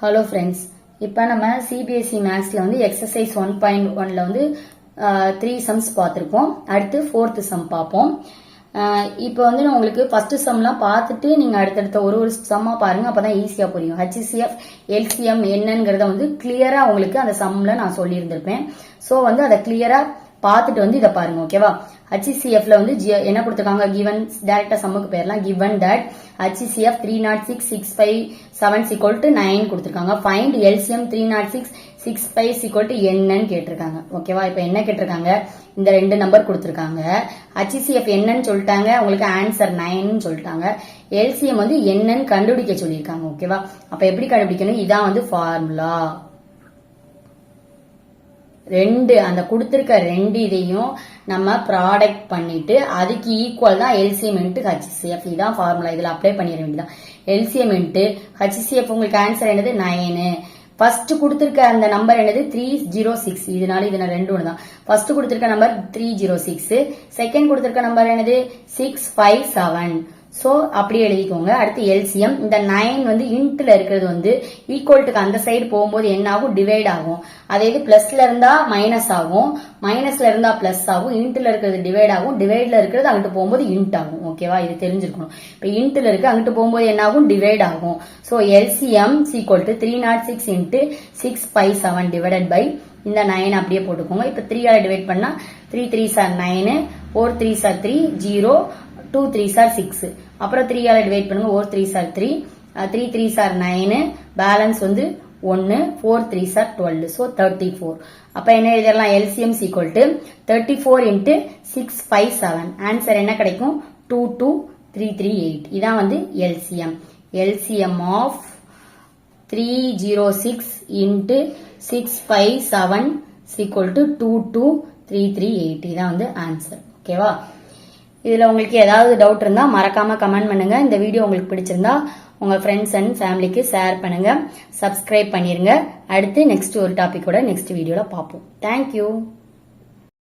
Hello friends, இப்போ நம்ம CBSE மேக்ஸில் வந்து எக்ஸசைஸ் 1.1ல் வந்து 3 சம்ஸ் பார்த்துருப்போம். அடுத்து 4th சம் பார்ப்போம். இப்போ வந்து நான் உங்களுக்கு ஃபர்ஸ்ட் சம்லாம் பார்த்துட்டு நீங்கள் அடுத்தடுத்த ஒரு சம்மாக பாருங்கள், அப்போ தான் ஈஸியாக புரியும். HCF LCM என்னங்கிறத வந்து கிளியராக உங்களுக்கு அந்த சம்மில் நான் சொல்லியிருந்திருப்பேன். ஸோ வந்து அதை கிளியராக பார்த்துட்டு வந்து இதை பாருங்க, ஓகேவா? HCFல வந்து என்ன கொடுத்துருக்காங்க, கிவன் டைரக்டா சம்முக்கு பேர்லாம் given that HCF 306,657 9 கொடுத்துருக்காங்க. ஃபைண்ட் LCM 306,657 என்னன்னு கேட்டிருக்காங்க, ஓகேவா? இப்போ என்ன கேட்டிருக்காங்க, இந்த ரெண்டு நம்பர் கொடுத்துருக்காங்க. HCF என்னன்னு சொல்லிட்டாங்க, உங்களுக்கு ஆன்சர் 9 சொல்லிட்டாங்க. LCM வந்து என்னன்னு கண்டுபிடிக்க சொல்லியிருக்காங்க, ஓகேவா? அப்ப எப்படி கண்டுபிடிக்கணும், இதான் வந்து ஃபார்முலா. அந்த கொடுத்திருக்க ரெண்டு இதையும் நம்ம ப்ராடக்ட் பண்ணிட்டு அதுக்கு ஈக்குவல் தான் LCM இன்ட்டு HCF. இதான் ஃபார்முலா. இதுல அப்ளை பண்ணிட வேண்டியதான். LCM இன்ட்டு HCF உங்களுக்கு ஆன்சர் என்னது 9. ஃபர்ஸ்ட் கொடுத்திருக்க அந்த நம்பர் என்னது 306. இதனால இதுல ரெண்டு ஒன்று தான். ஃபர்ஸ்ட் கொடுத்திருக்க நம்பர் 306, செகண்ட் கொடுத்திருக்க நம்பர் என்னது 657. சோ அப்படியே எழுதிக்கோங்க. அடுத்து LCM, இந்த 9 வந்து இன்ட்ல இருக்கிறது வந்து ஈக்குவல்ட்டுக்கு அந்த சைடு போகும்போது என்ன ஆகும், டிவைட் ஆகும். அதே இது பிளஸ்ல இருந்தா மைனஸ் ஆகும், மைனஸ்ல இருந்தா பிளஸ் ஆகும். இன்ட்ல இருக்கிறது டிவைட் ஆகும், டிவைட்ல இருக்கிறது அங்கிட்டு போகும்போது இன்ட் ஆகும், ஓகேவா? இது தெரிஞ்சிருக்கணும். இப்ப இன்ட்ல இருக்கு, அங்கிட்டு போகும்போது என்ன ஆகும், டிவைட் ஆகும். So LCM equal to 306 into 657 divided by இந்த 9 அப்படியே போட்டுக்கோங்க. இப்ப 3 ஆல டிவைட் பண்ணா 3 3s are 9, 4 3s are 3, 0, 2 3s are 6. அப்புறம் 3 ஆல டிவைட் பண்ணுங்க. 4 3s are 3, 3 3s are 9, balance வந்து 1, 4 3s are 12, so 34. அப்ப என்ன எழுதலாம், LCM equal to 34 into 657. Answer என்ன கிடைக்கும், 22338. இதான் வந்து LCM. LCM of 306 into 657 equal to 22338. இதான் வந்து ஆன்சர், ஓகேவா? இதுல உங்களுக்கு ஏதாவது டவுட் இருந்தா மறக்காம கமெண்ட் பண்ணுங்க. இந்த வீடியோ உங்களுக்கு பிடிச்சிருந்தா உங்க ஃப்ரெண்ட்ஸ் அண்ட் ஃபேமிலிக்கு ஷேர் பண்ணுங்க, சப்ஸ்கிரைப் பண்ணிருங்க. அடுத்து நெக்ஸ்ட் ஒரு டாபிக்கோட நெக்ஸ்ட் வீடியோல பார்ப்போம். தேங்க்யூ.